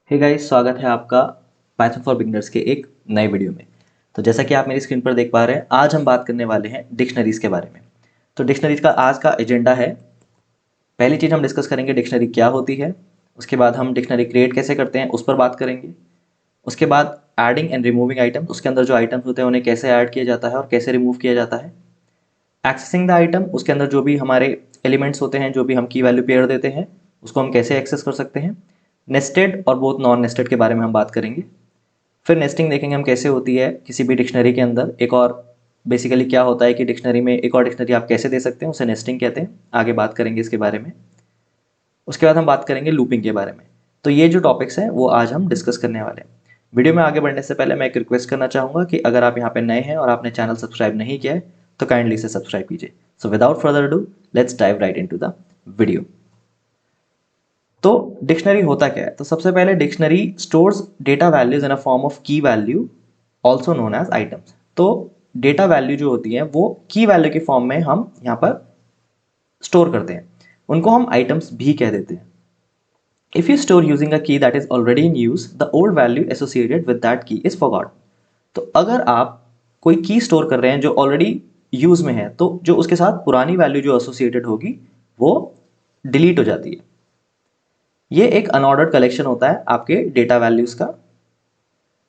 Hey guys, स्वागत है आपका पाइथन फॉर बिगिनर्स के एक नए वीडियो में। तो जैसा कि आप मेरी स्क्रीन पर देख पा रहे हैं, आज हम बात करने वाले हैं डिक्शनरीज के बारे में। तो डिक्शनरीज का आज का एजेंडा है, पहली चीज़ हम डिस्कस करेंगे डिक्शनरी क्या होती है। उसके बाद हम डिक्शनरी क्रिएट कैसे करते हैं उस पर बात करेंगे। उसके बाद एडिंग एंड रिमूविंग आइटम, उसके अंदर जो आइटम्स होते हैं उन्हें कैसे ऐड किया जाता है और कैसे रिमूव किया जाता है। एक्सेसिंग द आइटम, उसके अंदर जो भी हमारे एलिमेंट्स होते हैं, जो भी हम की वैल्यू पेयर देते हैं, उसको हम कैसे एक्सेस कर सकते हैं। नेस्टेड और बहुत नॉन नेस्टेड के बारे में हम बात करेंगे। फिर नेस्टिंग देखेंगे हम कैसे होती है किसी भी डिक्शनरी के अंदर। एक और बेसिकली क्या होता है कि डिक्शनरी में एक और डिक्शनरी आप कैसे दे सकते हैं, उसे नेस्टिंग कहते हैं। आगे बात करेंगे इसके बारे में। उसके बाद हम बात करेंगे लूपिंग के बारे में। तो ये जो टॉपिक्स हैं वो आज हम डिस्कस करने वाले हैं। वीडियो में आगे बढ़ने से पहले मैं एक रिक्वेस्ट करना चाहूँगा कि अगर आप यहाँ पे नए हैं और आपने चैनल सब्सक्राइब नहीं किया है तो काइंडली इसे सब्सक्राइब कीजिए। So without further do, let's dive right into the video. तो डिक्शनरी होता क्या है? तो सबसे पहले dictionary stores data values in a form of key value, also known as items. तो डेटा वैल्यू जो होती है वो की वैल्यू के फॉर्म में हम यहाँ पर स्टोर करते हैं, उनको हम आइटम्स भी कह देते हैं। If you store using a key that is already in use, the old value associated with that key is forgot. तो अगर आप कोई की स्टोर कर रहे हैं जो ऑलरेडी यूज में है, तो जो उसके साथ पुरानी वैल्यू जो एसोसिएटेड होगी वो डिलीट हो जाती है। ये एक अनऑर्डर्ड कलेक्शन होता है आपके डेटा वैल्यूज का।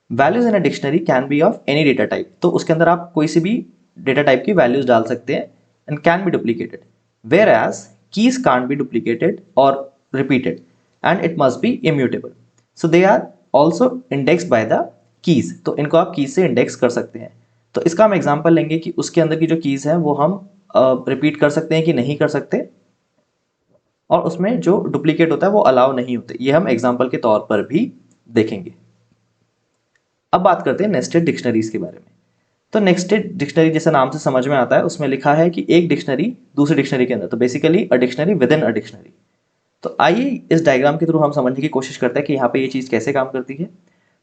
Values in a dictionary can B of any data type, तो उसके अंदर आप कोई सी भी डेटा टाइप की वैल्यूज डाल सकते हैं and can be duplicated. Whereas keys can't be duplicated और repeated and it must be immutable. So they are also indexed by the keys, तो इनको आप कीज से इंडेक्स कर सकते हैं। तो इसका हम एग्जाम्पल लेंगे कि उसके अंदर की जो कीज है वो हम रिपीट कर सकते हैं कि नहीं कर सकते, और उसमें जो डुप्लीकेट होता है वो अलाउ नहीं होते। ये हम एग्जाम्पल के तौर पर भी देखेंगे। अब बात करते हैं नेस्टेड डिक्शनरीज के बारे में। तो नेस्टेड डिक्शनरी जैसे नाम से समझ में आता है, उसमें लिखा है कि एक डिक्शनरी दूसरी डिक्शनरी के अंदर, तो basically a dictionary with in a dictionary. तो आइए इस डायग्राम के थ्रू हम समझने की कोशिश करते हैं कि यहाँ पे ये चीज़ कैसे काम करती है।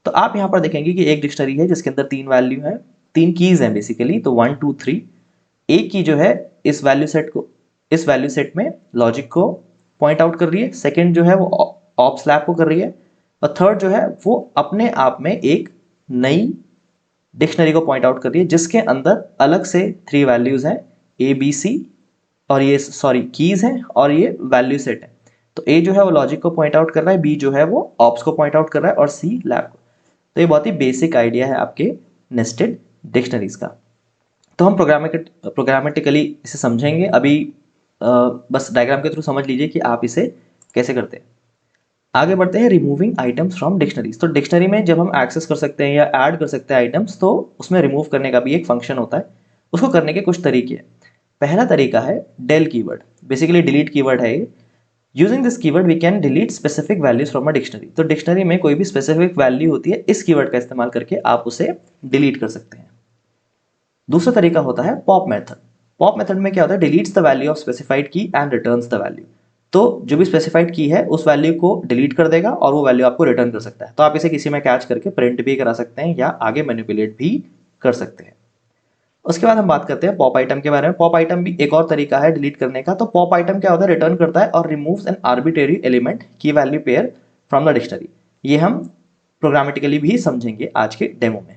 तो आप यहाँ पर देखेंगे कि एक डिक्शनरी है जिसके अंदर तीन वैल्यू है, तीन कीज हैं बेसिकली, तो 1 2 3। एक की जो है इस वैल्यू सेट में लॉजिक को पॉइंट आउट कर रही है, सेकंड जो है वो ऑप स्लैप को कर रही है, और थर्ड जो है वो अपने आप में एक नई डिक्शनरी को पॉइंट आउट कर रही है जिसके अंदर अलग से थ्री वैल्यूज हैं, ए बी सी, और ये सॉरी कीज हैं, और ये वैल्यू सेट है। तो ए जो है वो लॉजिक को पॉइंट आउट कर रहा है, बी जो है वो ऑप्स को पॉइंट आउट कर रहा है, और सी लैब को। तो ये बहुत ही बेसिक आइडिया है आपके नेस्टेड डिक्शनरीज का। तो हम प्रोग्रामेटिकली इसे समझेंगे अभी। बस डायग्राम के थ्रू समझ लीजिए कि आप इसे कैसे करते हैं। आगे बढ़ते हैं रिमूविंग आइटम्स फ्रॉम डिक्शनरीज। तो डिक्शनरी में जब हम एक्सेस कर सकते हैं या ऐड कर सकते हैं आइटम्स, तो उसमें रिमूव करने का भी एक फंक्शन होता है। उसको करने के कुछ तरीके हैं। पहला तरीका है del keyword, basically delete keyword है ये। Using this keyword we can delete specific values from a dictionary. तो डिक्शनरी में कोई भी स्पेसिफिक वैल्यू होती है, इस कीवर्ड का इस्तेमाल करके आप उसे डिलीट कर सकते हैं। दूसरा तरीका होता है पॉप मेथड। पॉप मेथड में क्या होता है, deletes the value of specified की एंड रिटर्न्स द वैल्यू। तो जो भी स्पेसिफाइड की है उस वैल्यू को डिलीट कर देगा और वो वैल्यू आपको रिटर्न कर सकता है। तो आप इसे किसी में कैच करके प्रिंट भी करा सकते हैं या आगे मैनिपुलेट भी कर सकते हैं। उसके बाद हम बात करते हैं पॉप आइटम के बारे में। पॉप आइटम भी एक और तरीका है डिलीट करने का। तो पॉप आइटम क्या होता है, रिटर्न करता है और रिमूव्स एन आर्बिट्रेरी एलिमेंट की value pair from the dictionary. ये हम प्रोग्रामेटिकली भी समझेंगे आज के डेमो में।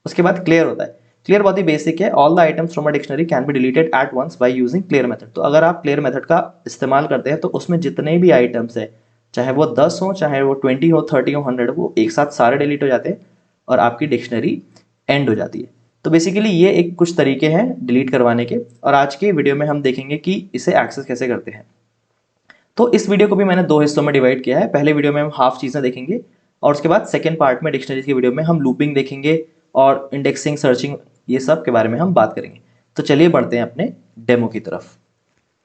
उसके बाद क्लियर होता है। क्लियर बहुत ही बेसिक है। All the items from a dictionary can be deleted at once by using clear method. तो अगर आप क्लियर मेथड का इस्तेमाल करते हैं तो उसमें जितने भी आइटम्स है, चाहे वो 10 हो, चाहे वो 20 हो, 30 हो, 100 हो, वो एक साथ सारे डिलीट हो जाते हैं और आपकी डिक्शनरी एंड हो जाती है। तो बेसिकली ये एक कुछ तरीके हैं डिलीट करवाने के, और आज के वीडियो में हम देखेंगे कि इसे एक्सेस कैसे करते हैं। तो इस वीडियो को भी मैंने दो हिस्सों में डिवाइड किया है। पहले वीडियो में हम हाफ चीज़ें देखेंगे, और उसके बाद सेकेंड पार्ट में डिक्शनरीज के वीडियो में हम लूपिंग देखेंगे और इंडेक्सिंग, सर्चिंग, ये सब के बारे में हम बात करेंगे। तो चलिए बढ़ते हैं अपने डेमो की तरफ।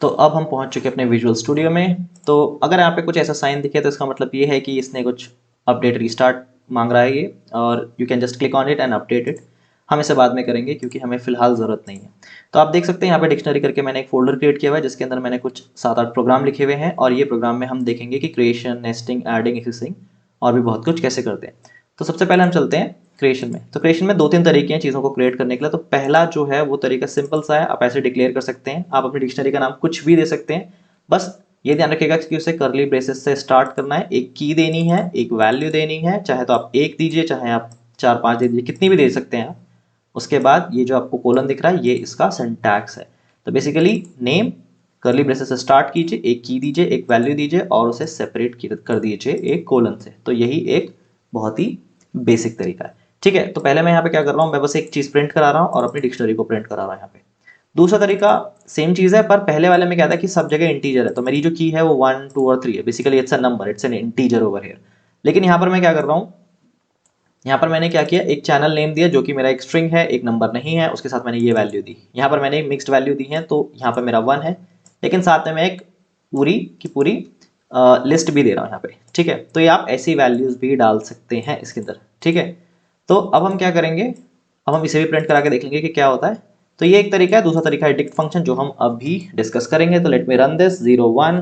तो अब हम पहुंच चुके हैं अपने विजुअल स्टूडियो में। तो अगर यहाँ पे कुछ ऐसा साइन दिखे तो इसका मतलब ये है कि इसने कुछ अपडेट रिस्टार्ट मांग रहा है ये, और you can just click on it and update it. हम इसे बाद में करेंगे क्योंकि हमें फिलहाल ज़रूरत नहीं है। तो आप देख सकते हैं यहाँ पे डिक्शनरी करके मैंने एक फोल्डर क्रिएट किया हुआ है जिसके अंदर मैंने कुछ 7-8 प्रोग्राम लिखे हुए हैं, और ये प्रोग्राम में हम देखेंगे कि क्रिएशन, नेस्टिंग, एडिंग, एक्सेसिंग और भी बहुत कुछ कैसे करते हैं। तो सबसे पहले हम चलते हैं क्रिएशन में। तो क्रिएशन में 2-3 तरीके हैं चीज़ों को क्रिएट करने के लिए। तो पहला जो है वो तरीका सिंपल सा है, आप ऐसे डिक्लेयर कर सकते हैं। आप अपनी डिक्शनरी का नाम कुछ भी दे सकते हैं, बस ये ध्यान रखिएगा कि उसे करली ब्रेसेस से स्टार्ट करना है, एक की देनी है, एक वैल्यू देनी है, चाहे तो आप एक दीजिए, चाहे आप 4-5 दे दीजिए, कितनी भी दे सकते हैं आप। उसके बाद ये जो आपको कोलन दिख रहा है ये इसका सिंटैक्स है। तो बेसिकली नेम करली ब्रेसेस से स्टार्ट कीजिए, एक की दीजिए, एक वैल्यू दीजिए और उसे सेपरेट कर दीजिए एक कोलन से। तो यही एक बहुत ही बेसिक तरीका है। ठीक है, तो पहले मैं यहाँ पे क्या कर रहा हूँ, मैं बस एक चीज़ प्रिंट करा रहा हूँ और अपनी डिक्शनरी को प्रिंट करा रहा हूँ यहाँ पे। दूसरा तरीका सेम चीज़ है, पर पहले वाले में क्या था कि सब जगह इंटीजर है, तो मेरी जो की है वो 1, 2 और 3 है। Basically it's a number, it's an integer over here. लेकिन यहाँ पर मैं क्या कर रहा हूँ, यहाँ पर मैंने क्या किया, एक चैनल नेम दिया जो कि मेरा एक स्ट्रिंग है, एक नंबर नहीं है, उसके साथ मैंने ये वैल्यू दी। यहाँ पर मैंने मिक्स्ड वैल्यू दी है, तो यहाँ पर मेरा 1 है, लेकिन साथ में मैं एक पूरी की पूरी लिस्ट भी दे रहा हूँ यहाँ पे। ठीक है, तो ये आप ऐसी वैल्यूज भी डाल सकते हैं इसके अंदर। ठीक है, तो अब हम क्या करेंगे, अब हम इसे भी प्रिंट करा के देख लेंगे कि क्या होता है। तो ये एक तरीका है। दूसरा तरीका है डिक्ट फंक्शन, जो हम अभी डिस्कस करेंगे। तो let me run this 01,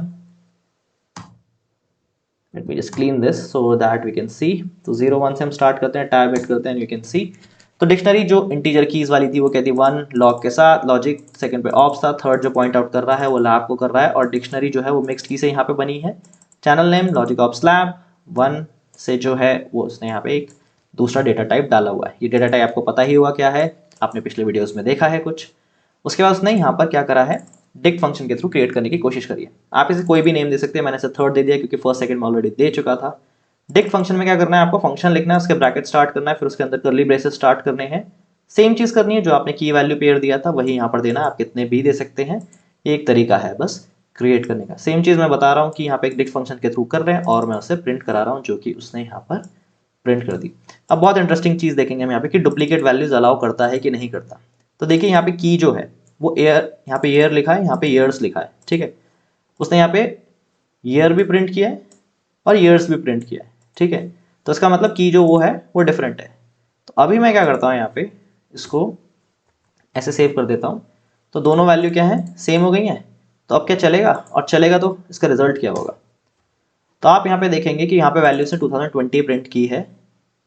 let me just clean this so that we can see. तो 01 से हम स्टार्ट करते हैं, टैब हिट करते हैं, यू कैन सी। तो डिक्शनरी जो इंटीजर कीज वाली थी वो कहती 1 लॉग के साथ लॉजिक, सेकंड पे ऑप्स था, थर्ड जो पॉइंट आउट कर रहा है वो लैब को कर रहा है, और डिक्शनरी जो है वो मिक्स्ड की से यहाँ पे बनी है। Channel name logic ops lab 1 से जो है वो उसने यहाँ पे एक दूसरा डेटा टाइप डाला हुआ है। ये डेटा टाइप आपको पता ही हुआ क्या है, आपने पिछले वीडियोस में देखा है कुछ। उसके बाद उसने यहाँ पर क्या करा है, डिक्ट फंक्शन के थ्रू क्रिएट करने की कोशिश करी है। आप इसे कोई भी नेम दे सकते हैं, मैंने इसे थर्ड दे दिया क्योंकि फर्स्ट सेकंड में ऑलरेडी दे चुका था। डिक्ट फंक्शन में क्या करना है, आपको फंक्शन लिखना है, उसके ब्रैकेट स्टार्ट करना है, फिर उसके अंदर करली ब्रेसेस स्टार्ट करने हैं। सेम चीज करनी है जो आपने की वैल्यू पेयर दिया था वही यहाँ पर देना है, आप कितने भी दे सकते हैं। एक तरीका है बस क्रिएट करने का। सेम चीज मैं बता रहा हूँ कि यहाँ पे एक डिक्ट फंक्शन के थ्रू कर रहे हैं और मैं उसे प्रिंट करा रहा हूँ, जो कि उसने यहाँ पर प्रिंट कर दी। अब बहुत इंटरेस्टिंग चीज देखेंगे हम यहाँ पे कि डुप्लीकेट वैल्यूज अलाउ करता है कि नहीं करता। तो देखिए यहाँ पे की जो है वो ईयर, यहाँ पे ईयर लिखा है, यहाँ पे ईयर्स लिखा है। ठीक है, उसने यहाँ पे ईयर भी प्रिंट किया है और ईयर्स भी प्रिंट किया है। ठीक है, तो इसका मतलब की जो वो है वो डिफरेंट है। तो अभी मैं क्या करता हूँ, यहाँ पे इसको ऐसे सेव कर देता हूँ। तो दोनों वैल्यू क्या है, सेम हो गई हैं। तो अब क्या चलेगा, और चलेगा तो इसका रिजल्ट क्या होगा। तो आप यहाँ पे देखेंगे कि यहाँ पे वैल्यू से 2020 प्रिंट की है,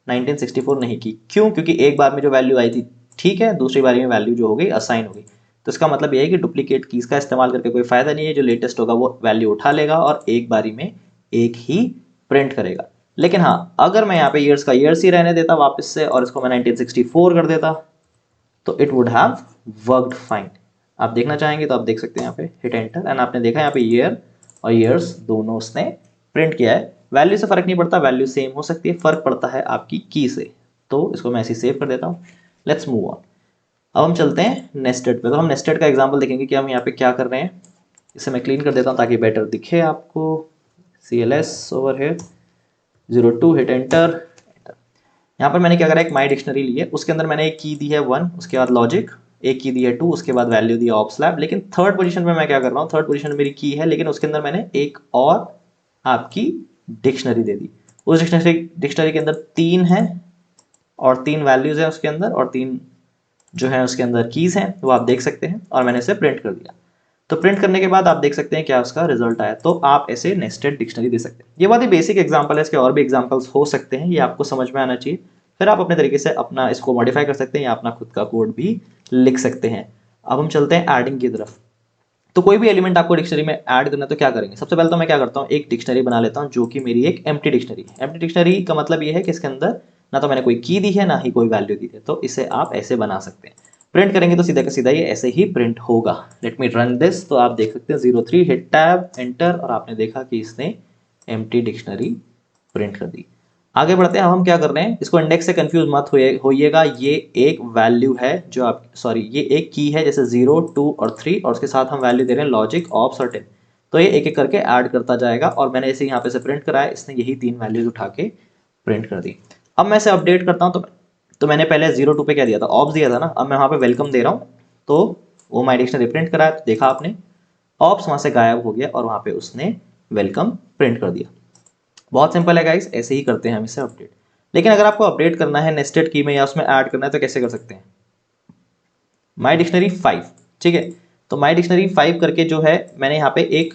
1964 नहीं की। क्यों, क्योंकि एक बार में जो वैल्यू आई थी ठीक है, दूसरी बारी में वैल्यू जो हो गई असाइन हो गई। तो इसका मतलब ये है कि डुप्लीकेट कीज का इस्तेमाल करके कोई फायदा नहीं है। जो लेटेस्ट होगा वो वैल्यू उठा लेगा और एक बारी में एक ही प्रिंट करेगा। लेकिन हाँ, अगर मैं यहाँ पे ईयर्स का ईयर्स ही रहने देता वापस से और इसको मैं 1964 कर देता, तो it would have worked fine. आप देखना चाहेंगे तो आप देख सकते हैं, यहाँ पे हिट एंटर एंड आपने देखा यहाँ पे ईयर और ईयर्स दोनों उसने प्रिंट किया है। वैल्यू से फर्क नहीं पड़ता, वैल्यू सेम हो सकती है, फर्क पड़ता है आपकी की से। तो इसको मैं ऐसे सेव कर देता हूँ। Let's move on. अब हम चलते हैं नेस्टेड पे। तो हम नेस्टेड का एग्जाम्पल देखेंगे कि हम यहाँ पे क्या कर रहे हैं। इसे मैं क्लीन कर देता हूँ ताकि बेटर दिखे आपको। CLS ओवर है 02, हिट एंटर। यहाँ पर मैंने क्या करा, एक माई डिक्शनरी ली है, उसके अंदर मैंने एक की दी है 1, उसके बाद लॉजिक, एक की दी है 2, उसके बाद वैल्यू दी ऑप्स लैब। लेकिन थर्ड पोजीशन में मैं क्या कर रहा हूँ, थर्ड पोजीशन में मेरी की है, लेकिन उसके अंदर मैंने एक और आपकी डिक्शनरी दे दी। उस डिक्शनरी के अंदर 3 है और 3 वैल्यूज है उसके अंदर, और 3 जो है उसके अंदर कीज हैं, वो आप देख सकते हैं। और मैंने इसे प्रिंट कर दिया। तो प्रिंट करने के बाद आप देख सकते हैं क्या उसका रिजल्ट आया। तो आप ऐसे नेस्टेड डिक्शनरी दे सकते हैं। ये बहुत ही बेसिक एग्जांपल है, इसके और भी एग्जांपल्स हो सकते हैं, ये आपको समझ में आना चाहिए। फिर आप अपने तरीके से अपना इसको मॉडिफाई कर सकते हैं या अपना खुद का कोड भी लिख सकते हैं। अब हम चलते हैं एडिंग की तरफ। तो कोई भी एलिमेंट आपको डिक्शनरी में ऐड करना है तो क्या करेंगे, सबसे पहले तो मैं क्या करता हूँ, एक डिक्शनरी बना लेता हूँ जो कि मेरी एक एम्प्टी डिक्शनरी है। एम्प्टी डिक्शनरी का मतलब ये है कि इसके अंदर ना तो मैंने कोई की दी है ना ही कोई वैल्यू दी है। तो इसे आप ऐसे बना सकते हैं। प्रिंट करेंगे तो सीधा का सीधा ये ऐसे ही प्रिंट होगा। Late me run this. तो आप देख सकते हैं 03, हिट टैब एंटर, और आपने देखा कि इसने एम्प्टी डिक्शनरी प्रिंट कर दी। आगे बढ़ते हैं। हम क्या कर रहे हैं, इसको इंडेक्स से कंफ्यूज मत होइएगा। ये एक वैल्यू है जो आप, सॉरी, ये एक की है, जैसे 0, 2 और 3, और उसके साथ हम वैल्यू दे रहे हैं लॉजिक, ऑप्स और 10। तो ये एक एक करके ऐड करता जाएगा, और मैंने इसे यहाँ पे से प्रिंट कराया, इसने यही 3 वैल्यूज उठा के प्रिंट कर दी। अब मैं इसे अपडेट करता हूँ। तो मैंने पहले 02 पे क्या दिया था, ऑप्स दिया था ना। अब मैं वहाँ पे वेलकम दे रहा हूँ, तो वो माई डिक्शनरी प्रिंट कराया। तो देखा आपने, ऑप्स वहाँ से गायब हो गया और वहाँ पे उसने वेलकम प्रिंट कर दिया। बहुत सिंपल है गाइस, ऐसे ही करते हैं हम इसे अपडेट। लेकिन अगर आपको अपडेट करना है नेस्टेड की में या उसमें ऐड करना है तो कैसे कर सकते हैं, माई डिक्शनरी 5। ठीक है, तो माई डिक्शनरी 5 करके जो है मैंने यहाँ पे एक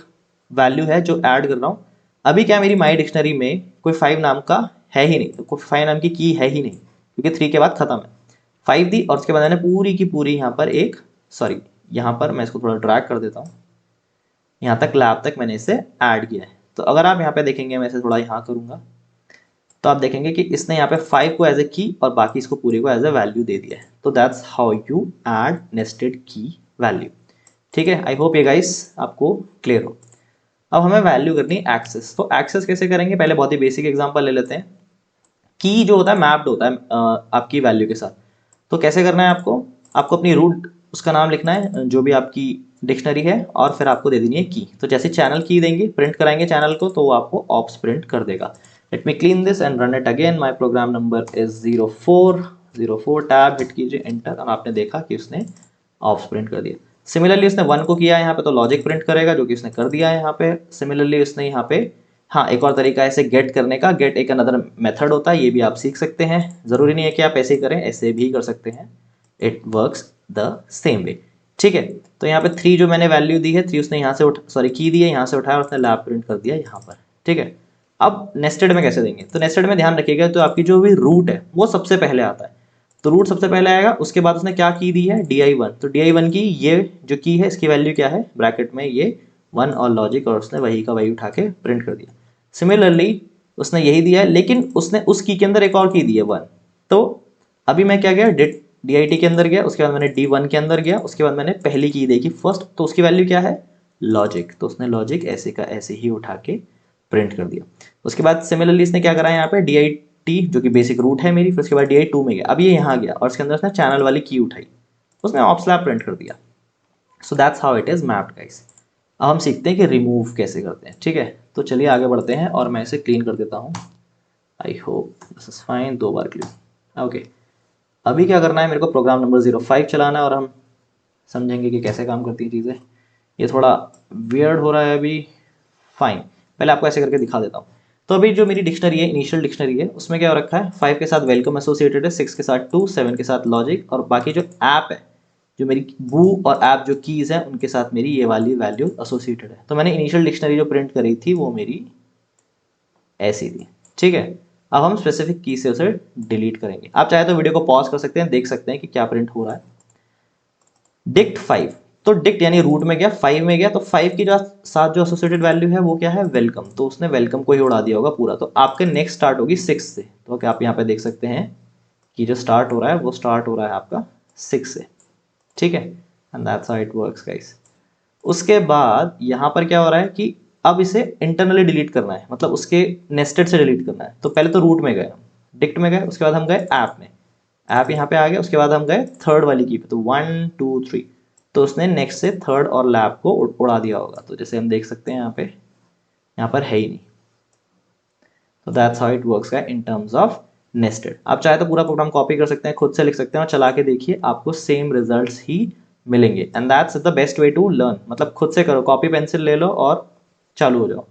वैल्यू है जो ऐड कर रहा हूँ। अभी क्या मेरी माई डिक्शनरी में कोई 5 नाम का है ही नहीं, तो कोई 5 नाम की है ही नहीं, क्योंकि 3 के बाद खत्म है। 5 दी और उसके बाद मैंने पूरी की पूरी यहाँ पर एक, सॉरी यहाँ पर मैं इसको थोड़ा ड्रैग कर देता हूँ। यहाँ तक लैब तक मैंने इसे ऐड किया है। तो अगर आप यहाँ पे देखेंगे, मैं इसे थोड़ा यहाँ करूँगा, तो आप देखेंगे कि इसने यहाँ पे 5 को एज ए की और बाकी इसको पूरे को एज ए वैल्यू दे दिया है। तो that's how you add nested की वैल्यू। ठीक है, आई होप ये गाइस आपको क्लियर हो। अब हमें वैल्यू करनी है एक्सेस। तो एक्सेस कैसे करेंगे, पहले बहुत ही बेसिक एग्जांपल ले लेते हैं। की जो होता है मैप्ड होता है आपकी वैल्यू के साथ। तो कैसे करना है आपको, आपको अपनी रूट उसका नाम लिखना है जो भी आपकी डिक्शनरी है, और फिर आपको दे देनी है की। तो जैसे चैनल की देंगे, प्रिंट कराएंगे चैनल को, तो वो आपको ऑप्स प्रिंट कर देगा। Let me clean this and run it again. My program number is 0404, tab hit कीजिए, एंटर, और आपने देखा कि उसने ऑप्स प्रिंट कर दिया। सिमिलरली उसने 1 को किया यहाँ पे, तो लॉजिक प्रिंट करेगा, जो कि उसने कर दिया है यहाँ पे। सिमिलरली उसने यहाँ पे, हाँ एक और तरीका है इसे गेट करने का। गेट एक अनदर मेथड होता है, ये भी आप सीख सकते हैं। जरूरी नहीं है कि आप ऐसे ही करें, ऐसे भी कर सकते हैं। It works the same way. ठीक है, तो यहाँ पे 3 जो मैंने वैल्यू दी है, 3 उसने यहाँ से सॉरी की दी है, यहाँ से उठाया और उसने लैब प्रिंट कर दिया यहाँ पर। ठीक है, अब नेस्टेड में कैसे देंगे, तो नेस्टेड में ध्यान रखिएगा, तो आपकी जो भी रूट है वो सबसे पहले आता है। तो रूट सबसे पहले आएगा, उसके बाद उसने क्या की दी है, di1। तो di1 की ये जो की है, इसकी वैल्यू क्या है, ब्रैकेट में ये 1 और लॉजिक, और उसने वही का वही उठा के प्रिंट कर दिया। सिमिलरली उसने यही दिया है, लेकिन उसने उस की के अंदर एक और की दी है 1। तो अभी मैं क्या गया, dit के अंदर गया, उसके बाद मैंने d1 के अंदर गया, उसके बाद मैंने पहली की देखी फर्स्ट, तो उसकी वैल्यू क्या है, लॉजिक। तो उसने लॉजिक ऐसे का ऐसे ही उठा के प्रिंट कर दिया। उसके बाद सिमिलरली इसने क्या करा है, यहाँ पे dit जो कि बेसिक रूट है मेरी, फिर उसके बाद di2 में गया, अब ये यहाँ गया और इसके अंदर उसने चैनल वाली की उठाई, उसने ऑप्सलैब प्रिंट कर दिया। So that's how it is mapped guys. अब हम सीखते हैं कि रिमूव कैसे करते हैं। ठीक है, तो चलिए आगे बढ़ते हैं, और मैं इसे क्लीन कर देता हूँ। I hope this is fine, 2 bar clean. Okay, अभी क्या करना है, मेरे को प्रोग्राम नंबर 05 चलाना है, और हम समझेंगे कि कैसे काम करती हैं चीज़ें। ये थोड़ा वियर्ड हो रहा है अभी, फाइन, पहले आपको ऐसे करके दिखा देता हूँ। तो अभी जो मेरी डिक्शनरी है, इनिशियल डिक्शनरी है, उसमें क्या हो रखा है, 5 के साथ वेलकम एसोसिएटेड है, 6 के साथ टू, 7 के साथ लॉजिक, और बाकी जो ऐप है, जो मेरी बू और ऐप जो कीज़ हैं, उनके साथ मेरी ये वाली वैल्यू एसोसिएटेड है। तो मैंने इनिशियल डिक्शनरी जो प्रिंट करी थी वो मेरी ऐसी थी। ठीक है, अब हम स्पेसिफिक की से उसे डिलीट करेंगे। आप चाहे तो वीडियो को पॉज कर सकते हैं, देख सकते हैं कि क्या प्रिंट हो रहा है। डिक्ट 5, तो डिक्ट यानी रूट में गया, 5 में गया, तो 5 की जो साथ जो एसोसिएटेड वैल्यू है वो क्या है, वेलकम। तो उसने वेलकम को ही उड़ा दिया होगा पूरा। तो आपके नेक्स्ट स्टार्ट होगी 6 से। तो क्या आप यहाँ पे देख सकते हैं कि जो स्टार्ट हो रहा है वो स्टार्ट हो रहा है आपका 6 से। ठीक है, and that's how it works guys. उसके बाद यहाँ पर क्या हो रहा है कि अब इसे इंटरनली डिलीट करना है, मतलब उसके नेस्टेड से डिलीट करना है। तो पहले तो रूट में गए, डिक्ट में गए, उसके बाद हम गए ऐप में, ऐप यहाँ पे आ गया, उसके बाद हम गए थर्ड वाली की पे, तो 1 2 3, तो उसने नेक्स्ट से थर्ड और लैब को उड़ा दिया होगा। तो जैसे हम देख सकते हैं यहाँ पे, यहाँ पर है ही नहीं। तो that's how it works in terms of nested. आप चाहे तो पूरा प्रोग्राम कॉपी कर सकते हैं, खुद से लिख सकते हैं और चला के देखिए, आपको सेम रिजल्ट्स ही मिलेंगे। And that's the best way to learn, मतलब खुद से करो, कॉपी पेंसिल ले लो और चालू हो जाओ।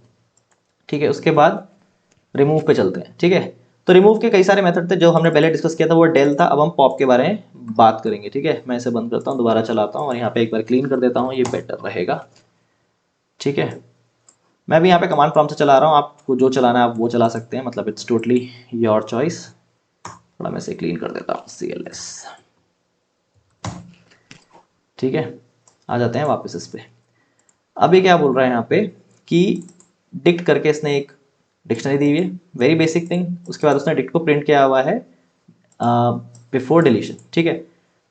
ठीक है, उसके बाद रिमूव पे चलते हैं। ठीक है, तो रिमूव के कई सारे मेथड थे, जो हमने पहले डिस्कस किया था वो डेल था। अब हम पॉप के बारे में बात करेंगे। ठीक है, मैं इसे बंद करता हूँ, दोबारा चलाता हूँ, और यहाँ पे एक बार क्लीन कर देता हूँ, ये बेटर रहेगा। ठीक है, मैं भी यहाँ पे कमांड प्रॉम्प्ट से चला रहा हूँ, आपको जो चलाना है आप वो चला सकते हैं, मतलब इट्स टोटली योर चॉइस। थोड़ा मैं इसे क्लीन कर देता हूँ, CLS। ठीक है, आ जाते हैं वापस इस पे। अभी क्या बोल रहा है यहाँ पे कि डिक्ट करके इसने एक डिक्शनरी दी हुई है, वेरी बेसिक थिंग। उसके बाद उसने डिक्ट को प्रिंट किया हुआ है बिफोर डिलीशन। ठीक है,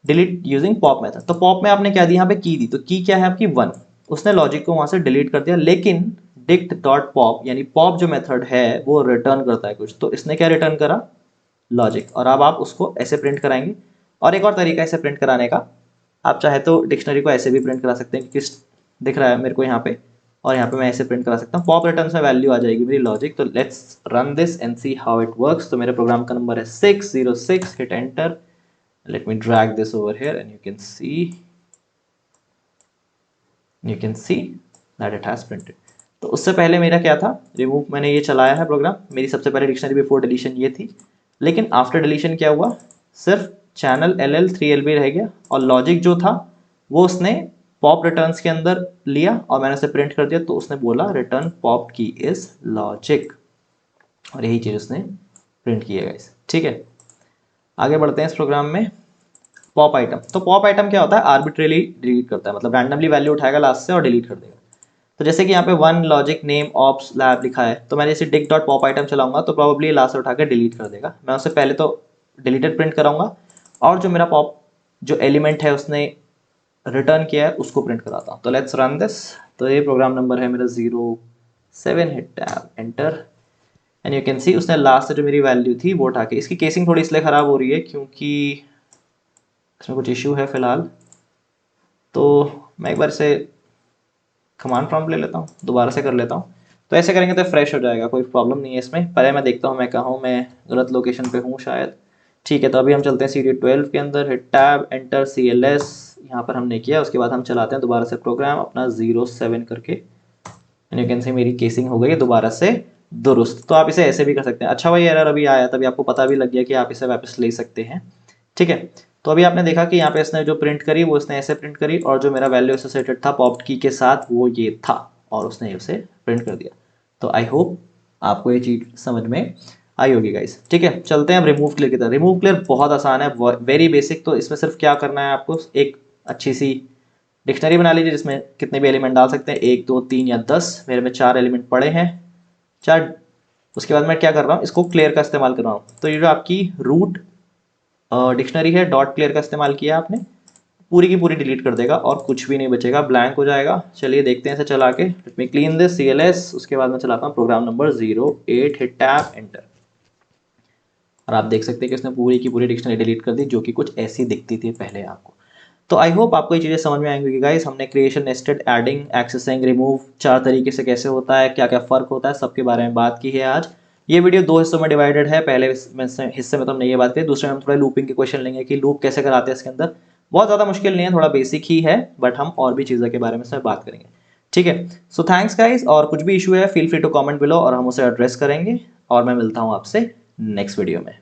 डिलीट यूजिंग पॉप मेथड। तो पॉप में आपने क्या दी, यहाँ पे की दी, तो की क्या है आपकी 1। उसने लॉजिक को वहां से डिलीट कर दिया, लेकिन डिक्ट डॉट पॉप यानी पॉप जो मेथड है वो रिटर्न करता है कुछ। तो इसने क्या रिटर्न करा, लॉजिक। और अब आप उसको ऐसे प्रिंट कराएंगे। और एक और तरीका है इसे प्रिंट कराने का, आप चाहे तो डिक्शनरी को ऐसे भी प्रिंट करा सकते हैं, किस दिख रहा है मेरे को यहाँ पे, और यहाँ पे मैं ऐसे प्रिंट करा सकता हूँ। पॉप रिटर्न में वैल्यू आ जाएगी मेरी लॉजिक। तो let's run this and see how it works. तो मेरे प्रोग्राम का नंबर है 606, hit enter, let me drag this over here and you can see that it has printed। तो उससे पहले मेरा क्या था, रिमूव मैंने ये चलाया है प्रोग्राम, मेरी सबसे पहले डिक्शनरी बिफोर डिलीशन ये थी, लेकिन आफ्टर डिलीशन क्या हुआ, सिर्फ चैनल LL 3LB रह गया, और लॉजिक जो था वो उसने पॉप रिटर्न्स के अंदर लिया और मैंने उसे प्रिंट कर दिया। तो उसने बोला रिटर्न पॉप की इज लॉजिक, और यही चीज़ उसने प्रिंट किया गाइस। ठीक है, आगे बढ़ते हैं इस प्रोग्राम में। पॉप आइटम, तो पॉप आइटम क्या होता है, आर्बिट्रेली डिलीट करता है, मतलब रैंडमली वैल्यू उठाएगा लास्ट से और डिलीट कर देगा। तो जैसे कि यहाँ पे one logic name ops lab लिखा है, तो मैं जैसे डिक डॉट पॉप आइटम चलाऊंगा तो प्रॉब्ली लास्ट से उठा के डिलीट कर देगा। मैं उससे पहले तो डिलीटेड प्रिंट कराऊंगा और जो मेरा पॉप जो एलिमेंट है उसने रिटर्न किया है उसको प्रिंट कराता हूँ। तो लेट्स रन दिस। तो ये प्रोग्राम नंबर है मेरा 07, hit tab enter and you can see उसने लास्ट से जो मेरी वैल्यू थी वो उठा के, इसकी केसिंग थोड़ी इसलिए ख़राब हो रही है क्योंकि इसमें कुछ इशू है फ़िलहाल। तो मैं एक बार से कमांड प्रॉम्प्ट ले लेता हूँ, दोबारा से कर लेता हूँ। तो ऐसे करेंगे तो फ्रेश हो जाएगा, कोई प्रॉब्लम नहीं है इसमें। पहले मैं देखता हूँ मैं कहाँ हूँ, मैं गलत लोकेशन पे हूँ शायद। ठीक है, तो अभी हम चलते हैं CD12 के अंदर, हिट टैब एंटर CLS, यहाँ पर हमने किया। उसके बाद हम चलाते हैं दोबारा से प्रोग्राम अपना 07 करके, एंड यू कैन से मेरी केसिंग हो गई है दोबारा से दुरुस्त। तो आप इसे ऐसे भी कर सकते हैं। अच्छा वही एरर अभी आया तभी आपको पता भी लग गया कि आप इसे वापस ले सकते हैं। ठीक है, तो अभी आपने देखा कि यहाँ पे इसने जो प्रिंट करी वो इसने ऐसे प्रिंट करी, और जो मेरा वैल्यू एसोसिएटेड था पॉप्ड की के साथ वो ये था, और उसने उसे प्रिंट कर दिया। तो आई होप आपको ये चीज़ समझ में आई होगी गाइस। ठीक है, चलते हैं अब रिमूव क्लियर की तरफ। रिमूव क्लियर बहुत आसान है, वेरी बेसिक। तो इसमें सिर्फ क्या करना है आपको, एक अच्छी सी डिक्शनरी बना लीजिए जिसमें कितने भी एलिमेंट डाल सकते हैं, 1 2 3 या 10। मेरे में 4 एलिमेंट पड़े हैं, 4। उसके बाद मैं क्या कर रहा हूँ, इसको क्लियर का इस्तेमाल कर रहा हूँ। तो ये जो आपकी रूट डिक्शनरी है, डॉट क्लियर का इस्तेमाल किया आपने, पूरी की पूरी डिलीट कर देगा और कुछ भी नहीं बचेगा, ब्लैंक हो जाएगा। चलिए देखते हैं इसे चला के। Let me clean this CLS। उसके बाद मैं चलाता हूँ program number 08, hit tab enter, और आप देख सकते हैं कि उसने पूरी की पूरी डिक्शनरी डिलीट कर दी जो कि कुछ ऐसी दिखती थी पहले आपको। तो आई होप आपको ये चीज़ें समझ में आएंगी गाइस। हमने creation, nested, adding, accessing, remove 4 तरीके से कैसे होता है, क्या क्या फ़र्क होता है, सबके बारे में बात की है आज। ये वीडियो 2 हिस्सों में डिवाइडेड है। पहले हिस्से में तो हमने ये बात की, दूसरे में हम थोड़ा लूपिंग के क्वेश्चन लेंगे कि लूप कैसे कराते हैं इसके अंदर। बहुत ज़्यादा मुश्किल नहीं है, थोड़ा बेसिक ही है, बट हम और भी चीज़ों के बारे में इसमें बात करेंगे। ठीक है, सो थैंक्स गाइस। और कुछ भी इशू है feel free to comment below और हम उसे एड्रेस करेंगे, और मैं मिलता हूँ आपसे नेक्स्ट वीडियो में।